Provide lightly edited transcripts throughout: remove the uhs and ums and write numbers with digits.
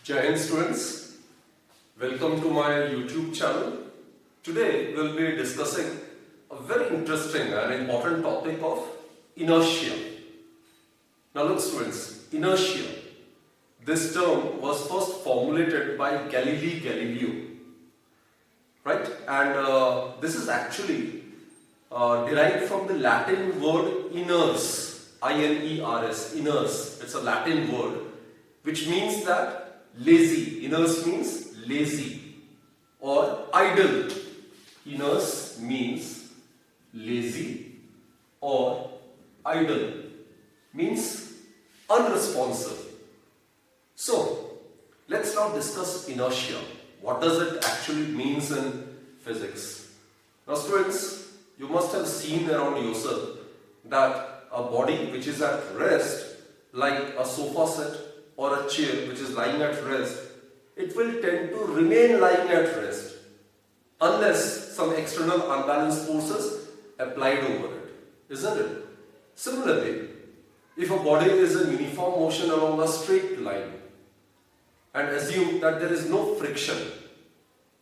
Jai Hind students, welcome to my YouTube channel. Today we'll be discussing a very interesting and important topic of inertia. Now look students, inertia. This term was first formulated by Galileo, right? And this is actually derived from the Latin word iners, I-N-E-R-S, iners. It's a Latin word which means that lazy. Iners means lazy or idle. Iners means lazy or idle, means unresponsive. So let's now discuss inertia. What does it actually means in physics? Now students, you must have seen around yourself that a body which is at rest, like a sofa set or a chair which is lying at rest, it will tend to remain lying at rest unless some external unbalanced forces applied over it, isn't it? Similarly, if a body is in uniform motion along a straight line and assume that there is no friction,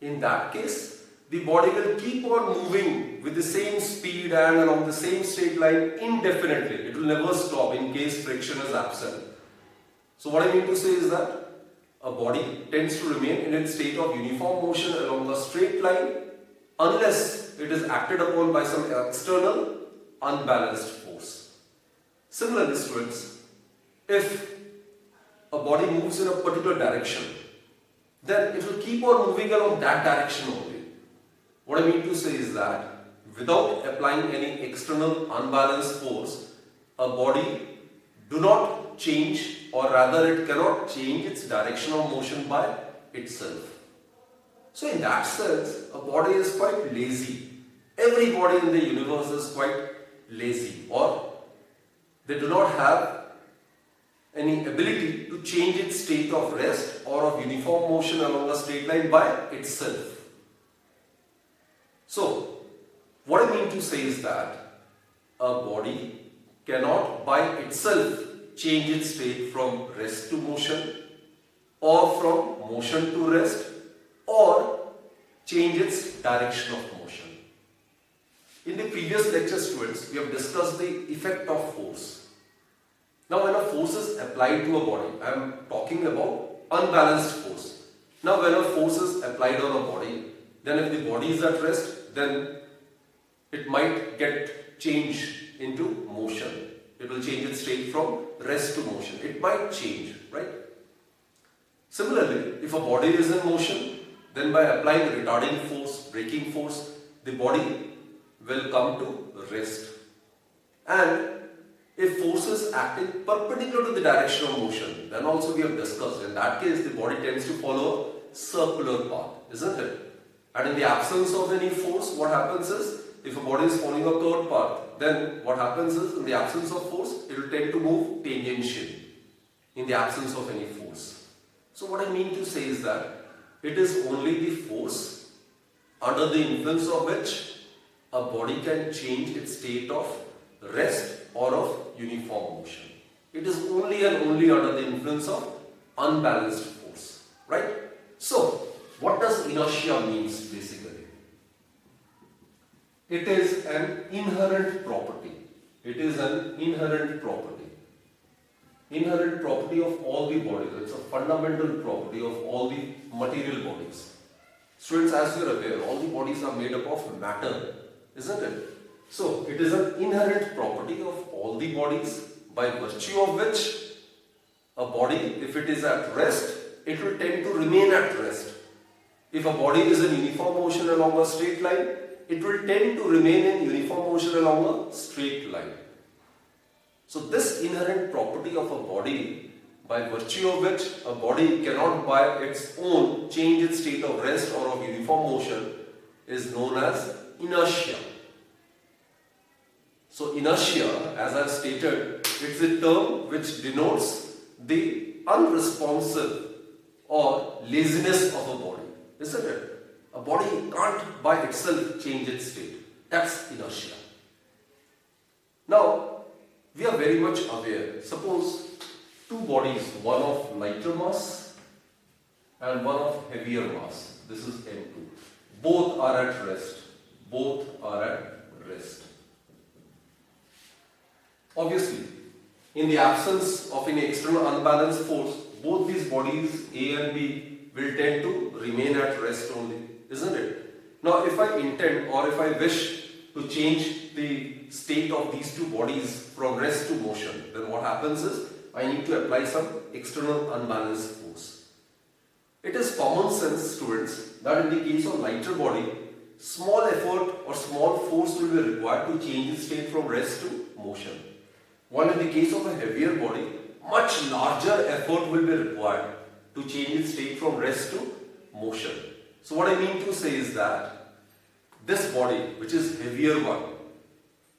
in that case the body will keep on moving with the same speed and along the same straight line indefinitely. It will never stop in case friction is absent. So what I mean to say is that a body tends to remain in its state of uniform motion along a straight line unless it is acted upon by some external unbalanced force. Similarly students, if a body moves in a particular direction, then it will keep on moving along that direction only. What I mean to say is that without applying any external unbalanced force, a body do not change, or rather it cannot change its direction of motion by itself. So in that sense, a body is quite lazy. Every body in the universe is quite lazy, or they do not have any ability to change its state of rest or of uniform motion along a straight line by itself. So what I mean to say is that a body cannot by itself change its state from rest to motion, or from motion to rest, or change its direction of motion. In the previous lecture students, we have discussed the effect of force. Now when a force is applied to a body, I am talking about unbalanced force. Now when a force is applied on a body, then if the body is at rest, then it might get changed into motion. It will change its state from rest to motion. It might change, right? Similarly, if a body is in motion, then by applying retarding force, braking force, the body will come to rest. And if force is acting perpendicular to the direction of motion, then also we have discussed, in that case the body tends to follow a circular path, isn't it? And in the absence of any force, what happens is, if a body is following a curved path, then what happens is, in the absence of force, it will tend to move tangentially, in the absence of any force. So what I mean to say is that it is only the force under the influence of which a body can change its state of rest or of uniform motion. It is only and only under the influence of unbalanced force, right? So what does inertia means basically? It is an inherent property. It is an inherent property. Inherent property of all the bodies. It's a fundamental property of all the material bodies. Students, as you are aware, all the bodies are made up of matter, isn't it? So, it is an inherent property of all the bodies by virtue of which a body, if it is at rest, it will tend to remain at rest. If a body is in uniform motion along a straight line, it will tend to remain in uniform motion along a straight line. So this inherent property of a body, by virtue of which a body cannot by its own change its state of rest or of uniform motion, is known as inertia. So inertia, as I have stated, it's a term which denotes the unresponsive or laziness of a body, isn't it? A body can't by itself change its state. That's inertia. Now, we are very much aware. Suppose two bodies, one of lighter mass and one of heavier mass. This is M2. Both are at rest. Both are at rest. Obviously, in the absence of any external unbalanced force, both these bodies A and B will tend to remain at rest only, isn't it? Now, if I intend or if I wish to change the state of these two bodies from rest to motion, then what happens is I need to apply some external unbalanced force. It is common sense, students, that in the case of lighter body, small effort or small force will be required to change its state from rest to motion. While in the case of a heavier body, much larger effort will be required to change its state from rest to motion. So what I mean to say is that this body, which is heavier one,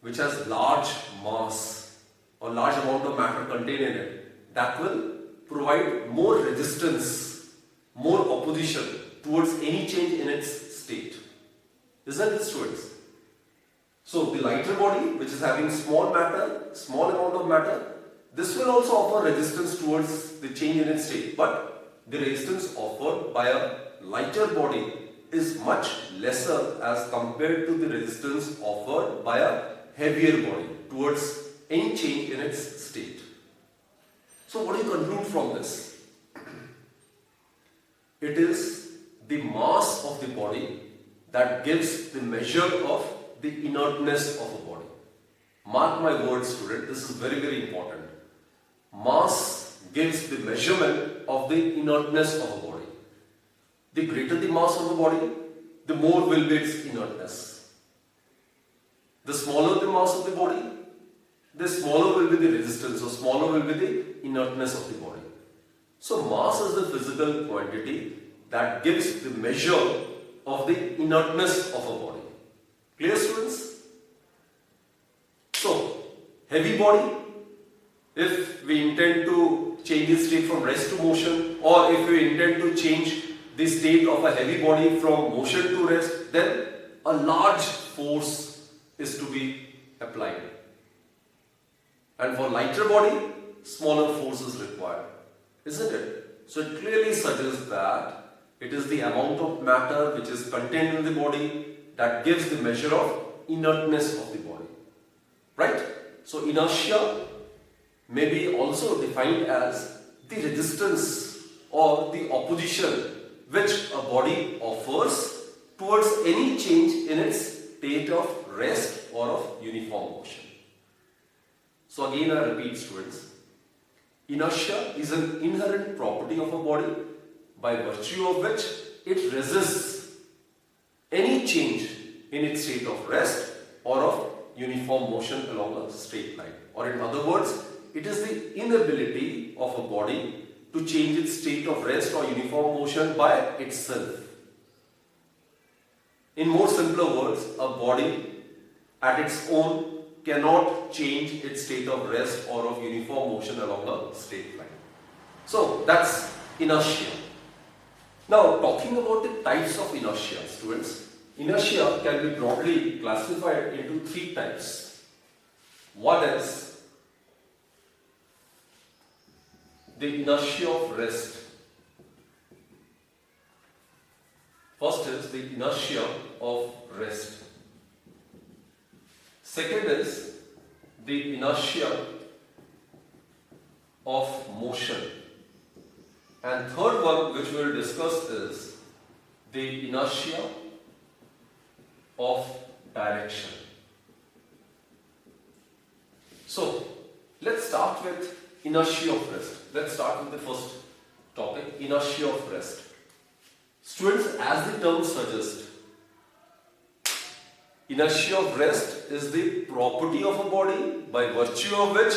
which has large mass or large amount of matter contained in it, that will provide more resistance, more opposition towards any change in its state. Isn't it, students? So the lighter body, which is having small matter, small amount of matter, this will also offer resistance towards the change in its state. But the resistance offered by a lighter body is much lesser as compared to the resistance offered by a heavier body towards any change in its state. So what do you conclude from this? It is the mass of the body that gives the measure of the inertness of a body. Mark my words, student, this is very, very important. Mass gives the measurement of the inertness of a body. The greater the mass of the body, the more will be its inertness. The smaller the mass of the body, the smaller will be the resistance, or smaller will be the inertness of the body. So mass is the physical quantity that gives the measure of the inertness of a body. Clear, students? So, heavy body, if we intend to change its state from rest to motion, or if we intend to change the state of a heavy body from motion to rest, then a large force is to be applied. And for lighter body, smaller force is required. Isn't it? So it clearly suggests that it is the amount of matter which is contained in the body that gives the measure of inertness of the body. Right? So inertia may be also defined as the resistance or the opposition which a body offers towards any change in its state of rest or of uniform motion. So again I repeat, students, inertia is an inherent property of a body by virtue of which it resists any change in its state of rest or of uniform motion along a straight line. Or in other words, it is the inability of a body to change its state of rest or uniform motion by itself. In more simpler words, a body at its own cannot change its state of rest or of uniform motion along a straight line. So that's inertia. Now, talking about the types of inertia, students, inertia can be broadly classified into three types. One is the inertia of rest. First is the inertia of rest. Second is the inertia of motion. And third one which we will discuss is the inertia of direction. So, let's start with inertia of rest. Let's start with the first topic, inertia of rest. Students, as the term suggests, inertia of rest is the property of a body by virtue of which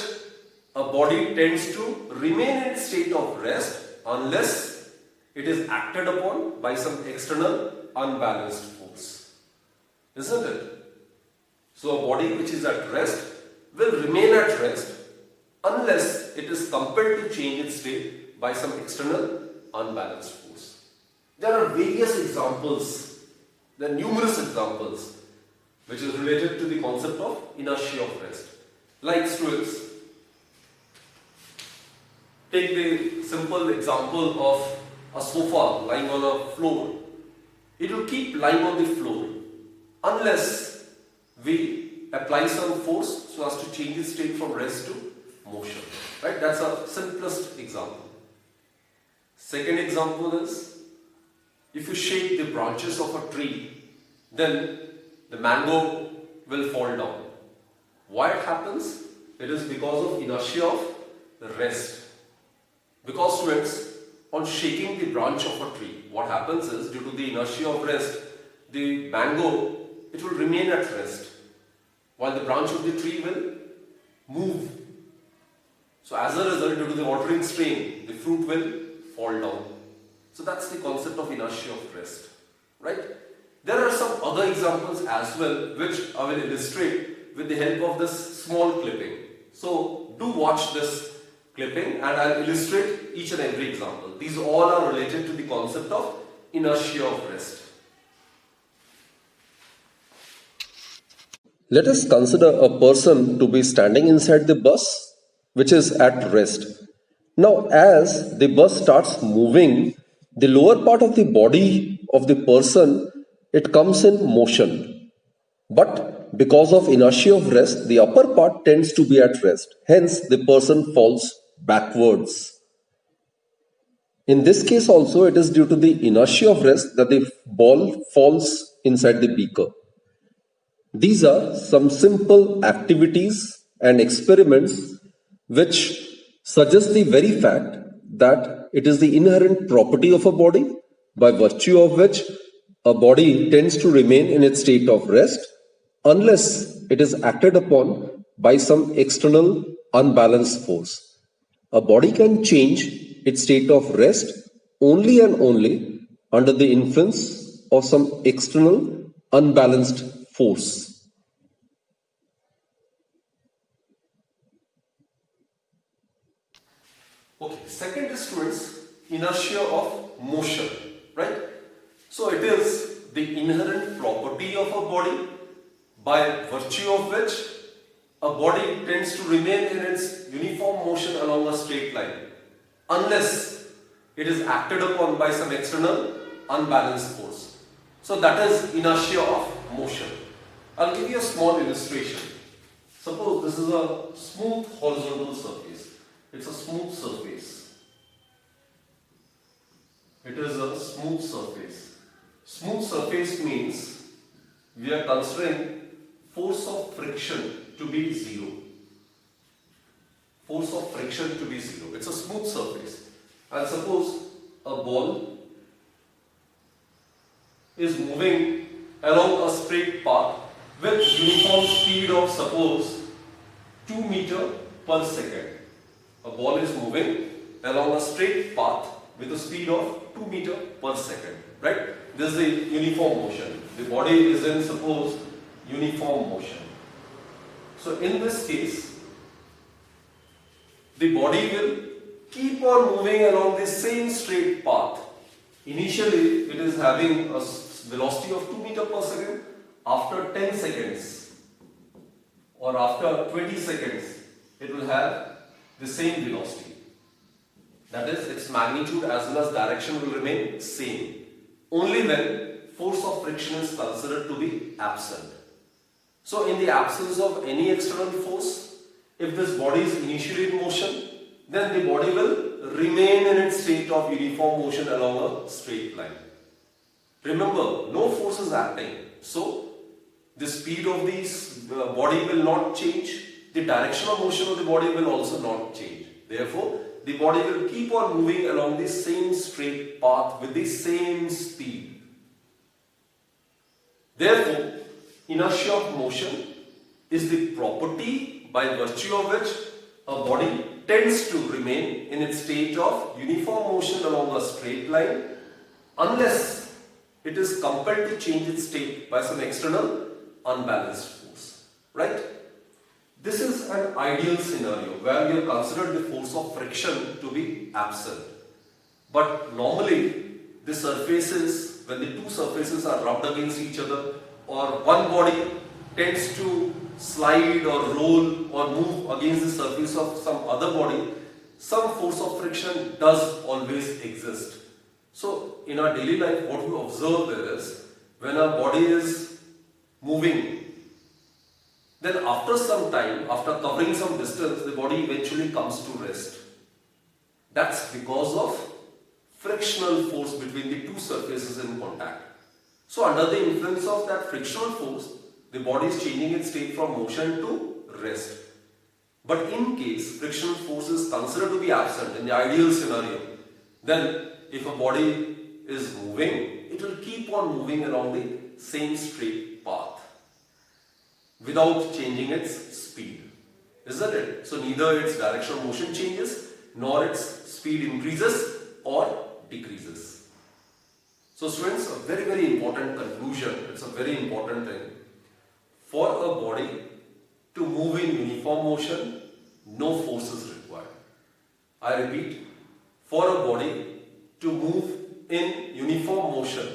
a body tends to remain in its state of rest unless it is acted upon by some external unbalanced force. Isn't it? So a body which is at rest will remain at rest unless it is compelled to change its state by some external unbalanced force. There are various examples, there are numerous examples which is related to the concept of inertia of rest. Like, students, take the simple example of a sofa lying on a floor, it will keep lying on the floor unless we apply some force so as to change its state from rest to motion. Right? That's a simplest example. Second example is, if you shake the branches of a tree, then the mango will fall down. Why it happens? It is because of inertia of rest. Because students, on shaking the branch of a tree, what happens is, due to the inertia of rest, the mango, it will remain at rest, while the branch of the tree will move. So as a result, due to the watering strain, the fruit will fall down. So that's the concept of inertia of rest, right? There are some other examples as well, which I will illustrate with the help of this small clipping. So do watch this clipping and I'll illustrate each and every example. These all are related to the concept of inertia of rest. Let us consider a person to be standing inside the bus which is at rest. Now, as the bus starts moving, the lower part of the body of the person, it comes in motion. But because of inertia of rest, the upper part tends to be at rest. Hence, the person falls backwards. In this case also, it is due to the inertia of rest that the ball falls inside the beaker. These are some simple activities and experiments which suggest the very fact that it is the inherent property of a body by virtue of which a body tends to remain in its state of rest unless it is acted upon by some external unbalanced force. A body can change its state of rest only and only under the influence of some external unbalanced force. Okay, second is students, inertia of motion, right? So it is the inherent property of a body by virtue of which a body tends to remain in its uniform motion along a straight line unless it is acted upon by some external unbalanced force. So that is inertia of motion. I'll give you a small illustration. Suppose this is a smooth horizontal surface. It's a smooth surface. It is a smooth surface. Smooth surface means we are considering force of friction to be zero. Force of friction to be zero. It's a smooth surface. And suppose a ball is moving along a straight path with uniform speed of suppose 2 meters per second. A ball is moving along a straight path with a speed of 2 meters per second, right? This is the uniform motion. The body is in suppose uniform motion. So in this case, the body will keep on moving along the same straight path. Initially, it is having a velocity of 2 meters per second. After 10 seconds or after 20 seconds, it will have the same velocity. That is, its magnitude as well as direction will remain same. Only when force of friction is considered to be absent. So in the absence of any external force, if this body is initially in motion, then the body will remain in its state of uniform motion along a straight line. Remember, no force is acting. So the speed of this body will not change. The direction of motion of the body will also not change. Therefore, the body will keep on moving along the same straight path with the same speed. Therefore, inertia of motion is the property by virtue of which a body tends to remain in its state of uniform motion along a straight line unless it is compelled to change its state by some external unbalanced force, right? This is an ideal scenario where we have considered the force of friction to be absent. But normally, the surfaces, when the two surfaces are rubbed against each other, or one body tends to slide or roll or move against the surface of some other body, some force of friction does always exist. So in our daily life, what we observe is when our body is moving, then after some time, after covering some distance, the body eventually comes to rest. That's because of frictional force between the two surfaces in contact. So under the influence of that frictional force, the body is changing its state from motion to rest. But in case frictional force is considered to be absent in the ideal scenario, then if a body is moving, it will keep on moving along the same straight path without changing its speed. Isn't it? So neither its direction of motion changes nor its speed increases or decreases. So students, a very, very important conclusion, it's a very important thing. For a body to move in uniform motion, no force is required. I repeat, for a body to move in uniform motion,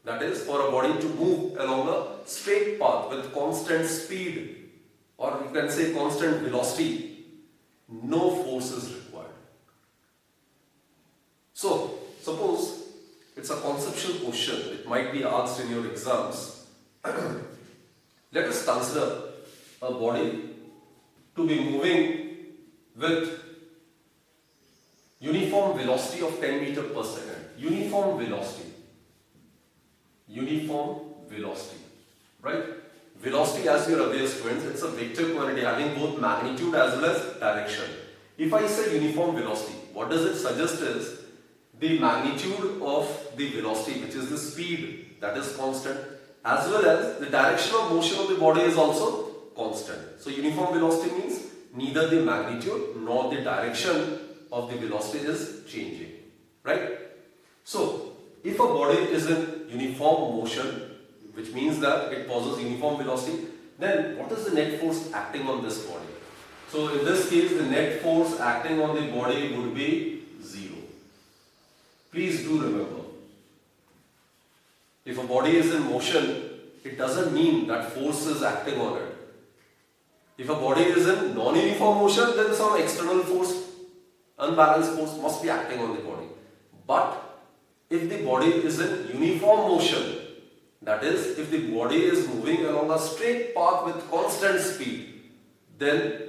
that is, for a body to move along a straight path with constant speed, or you can say constant velocity, no force is required. So, suppose it's a conceptual question, it might be asked in your exams. Let us consider a body to be moving with uniform velocity of 10 meters per second. Uniform velocity. Uniform velocity. Right? Velocity, as you are aware, students, it's a vector quantity having both magnitude as well as direction. If I say uniform velocity, what does it suggest is the magnitude of the velocity, which is the speed, that is constant, as well as the direction of motion of the body is also constant. So uniform velocity means neither the magnitude nor the direction of the velocity is changing. Right? So if a body is in uniform motion, which means that it possesses uniform velocity, then what is the net force acting on this body? So in this case, the net force acting on the body would be 0. Please do remember, if a body is in motion, it doesn't mean that force is acting on it. If a body is in non-uniform motion, then some external force, unbalanced force must be acting on the body. But if the body is in uniform motion, that is, if the body is moving along a straight path with constant speed, then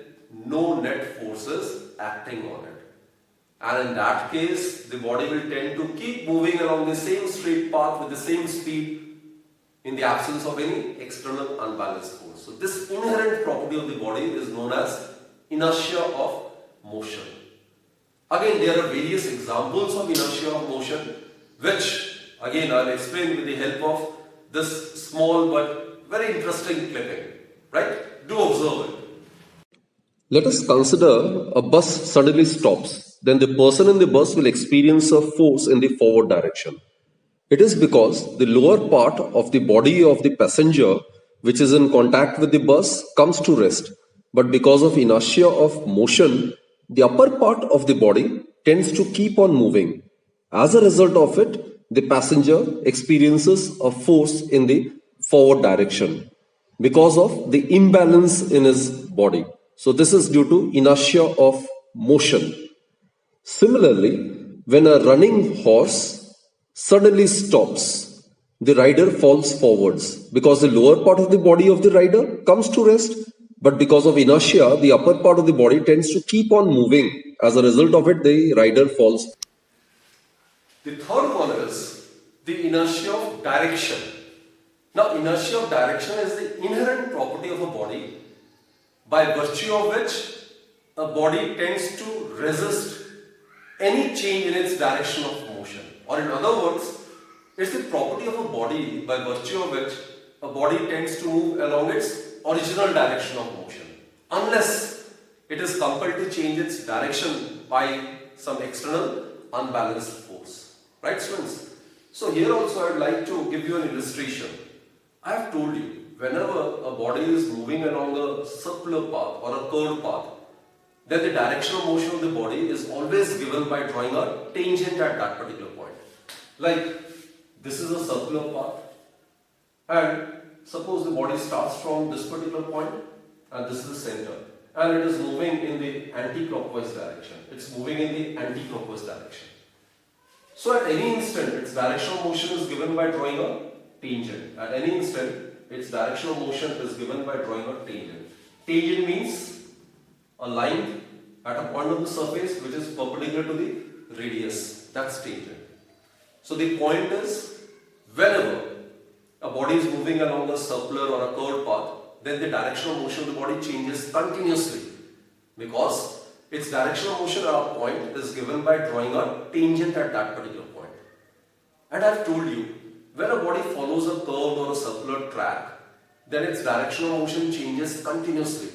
no net force is acting on it. And in that case, the body will tend to keep moving along the same straight path with the same speed in the absence of any external unbalanced force. So this inherent property of the body is known as inertia of motion. Again, there are various examples of inertia of motion, which again I'll explain with the help of this small but very interesting clipping. Right? Do observe it. Let us consider a bus suddenly stops. Then the person in the bus will experience a force in the forward direction. It is because the lower part of the body of the passenger, which is in contact with the bus, comes to rest. But because of inertia of motion, the upper part of the body tends to keep on moving. As a result of it, the passenger experiences a force in the forward direction because of the imbalance in his body. So this is due to inertia of motion. Similarly, when a running horse suddenly stops, the rider falls forwards because the lower part of the body of the rider comes to rest, but because of inertia, the upper part of the body tends to keep on moving. As a result of it, the rider falls. The third one is the inertia of direction. Now, inertia of direction is the inherent property of a body by virtue of which a body tends to resist any change in its direction of motion. Or in other words, it's the property of a body by virtue of which a body tends to move along its original direction of motion, unless it is compelled to change its direction by some external unbalanced force. Right, students? So here also I would like to give you an illustration. I have told you, whenever a body is moving along a circular path or a curved path, then the direction of motion of the body is always given by drawing a tangent at that particular point. Like, this is a circular path, and suppose the body starts from this particular point, and this is the center, and it is moving in the anti-clockwise direction. It's moving in the anti-clockwise direction. So at any instant, its direction of motion is given by drawing a tangent. At any instant, its direction of motion is given by drawing a tangent. Tangent means a line at a point of the surface which is perpendicular to the radius. That's tangent. So the point is, whenever a body is moving along a circular or a curved path, then the direction of motion of the body changes continuously, because its direction of motion at a point is given by drawing a tangent at that particular point. And I've told you, when a body follows a curved or a circular track, then its direction of motion changes continuously.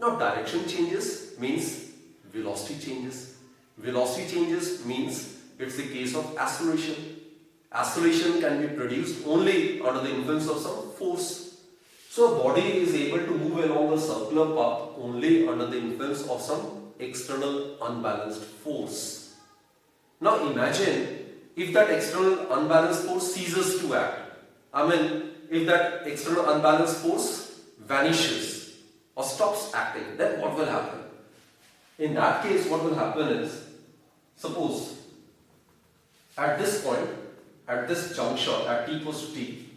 Now direction changes means velocity changes. Velocity changes means it's the case of acceleration. Acceleration can be produced only under the influence of some force. So a body is able to move along a circular path only under the influence of some external unbalanced force. Now imagine if that external unbalanced force ceases to act. I mean, if that external unbalanced force vanishes or stops acting, then what will happen? In that case, what will happen is, suppose at this point, at this juncture, at t equals to t,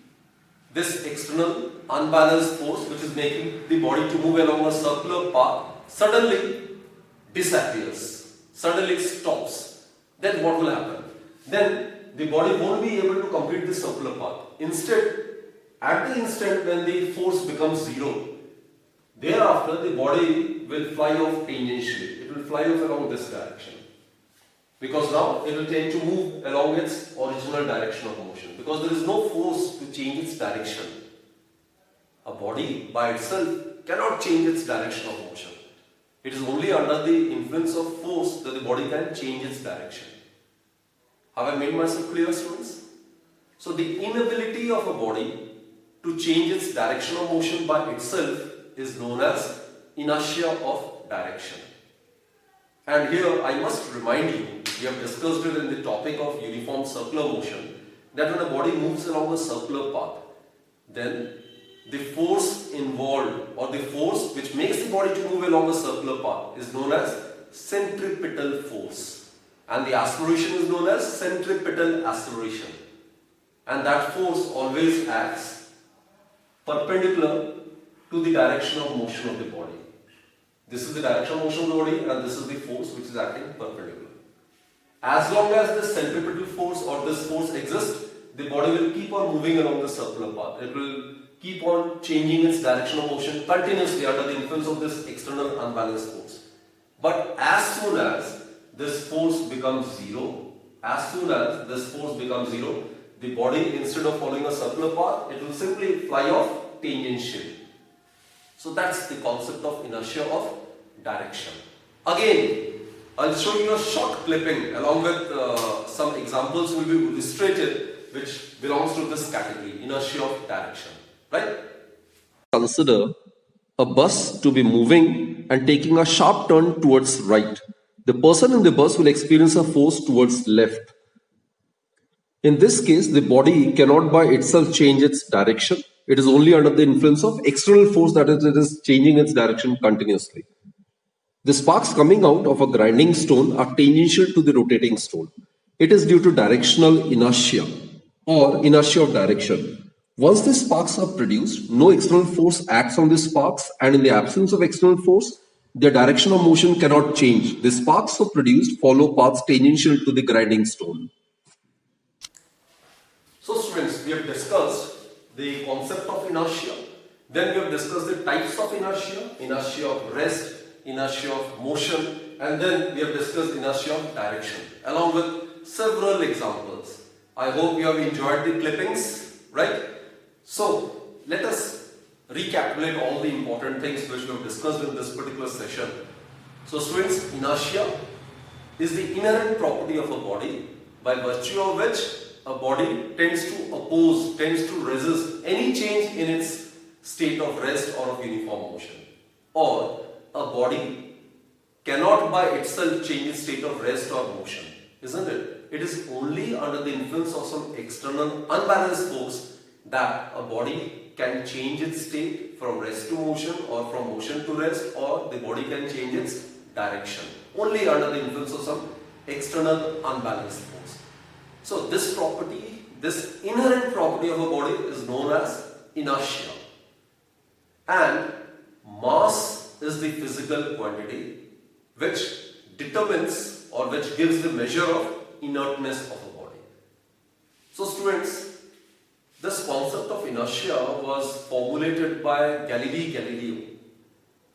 this external unbalanced force which is making the body to move along a circular path suddenly disappears, suddenly stops. Then what will happen? Then the body won't be able to complete the circular path. Instead, at the instant when the force becomes zero, thereafter the body will fly off tangentially. It will fly off along this direction, because now it will tend to move along its original direction of motion, because there is no force to change its direction. A body by itself cannot change its direction of motion. It is only under the influence of force that the body can change its direction. Have I made myself clear, students? So the inability of a body to change its direction of motion by itself is known as inertia of direction. And here I must remind you, we have discussed it in the topic of uniform circular motion, that when a body moves along a circular path, then the force involved, or the force which makes the body to move along a circular path, is known as centripetal force, and the acceleration is known as centripetal acceleration. And that force always acts perpendicular to the direction of motion of the body. This is the direction of motion of the body, and this is the force which is acting perpendicular. As long as this centripetal force or this force exists, the body will keep on moving along the circular path. It will keep on changing its direction of motion continuously under the influence of this external unbalanced force. But as soon as this force becomes zero, the body, instead of following a circular path, it will simply fly off tangentially. So that's the concept of inertia of direction. Again, I'll show you a short clipping along with some examples will be illustrated which belongs to this category, inertia of direction. Right? Consider a bus to be moving and taking a sharp turn towards right. The person in the bus will experience a force towards left. In this case, the body cannot by itself change its direction. It is only under the influence of external force that it is changing its direction continuously. The sparks coming out of a grinding stone are tangential to the rotating stone. It is due to directional inertia or inertia of direction. Once the sparks are produced, no external force acts on the sparks, and in the absence of external force, their direction of motion cannot change. The sparks so produced follow paths tangential to the grinding stone. So students, we have discussed the concept of inertia. Then we have discussed the types of inertia, inertia of rest, inertia of motion, and then we have discussed inertia of direction along with several examples. I hope you have enjoyed the clippings, right? So let us recapitulate all the important things which we have discussed in this particular session. So students, inertia is the inherent property of a body by virtue of which a body tends to oppose, tends to resist any change in its state of rest or of uniform motion. Or a body cannot by itself change its state of rest or motion, isn't it? It is only under the influence of some external unbalanced force that a body can change its state from rest to motion or from motion to rest, or the body can change its direction only under the influence of some external unbalanced force. So this property, this inherent property of a body is known as inertia. And mass is the physical quantity which determines or which gives the measure of inertness of a body. So students, this concept of inertia was formulated by Galileo,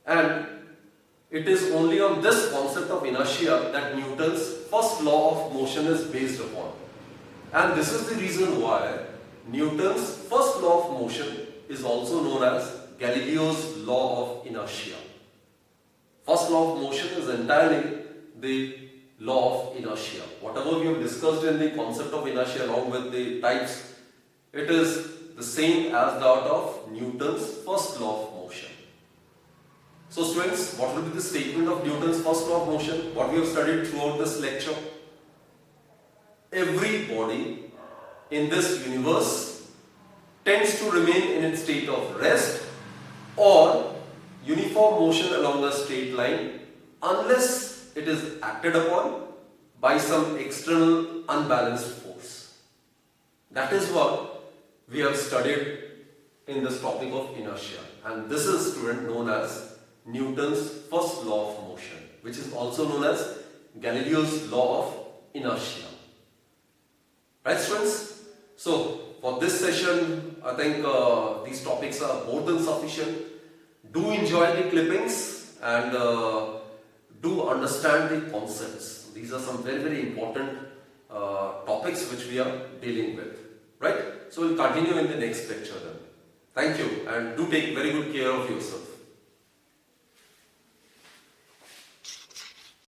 and it is only on this concept of inertia that Newton's first law of motion is based upon. And this is the reason why Newton's first law of motion is also known as Galileo's law of inertia. First law of motion is entirely the law of inertia. Whatever we have discussed in the concept of inertia along with the types, it is the same as that of Newton's first law of motion. So students, what will be the statement of Newton's first law of motion? What we have studied throughout this lecture? Every body in this universe tends to remain in its state of rest or uniform motion along a straight line unless it is acted upon by some external unbalanced force. That is what we have studied in this topic of inertia, and this is, student, known as Newton's first law of motion, which is also known as Galileo's law of inertia. Right, students? So for this session, I think these topics are more than sufficient. Do enjoy the clippings and do understand the concepts. These are some very important topics which we are dealing with. Right? So we'll continue in the next lecture then. Thank you, and do take very good care of yourself.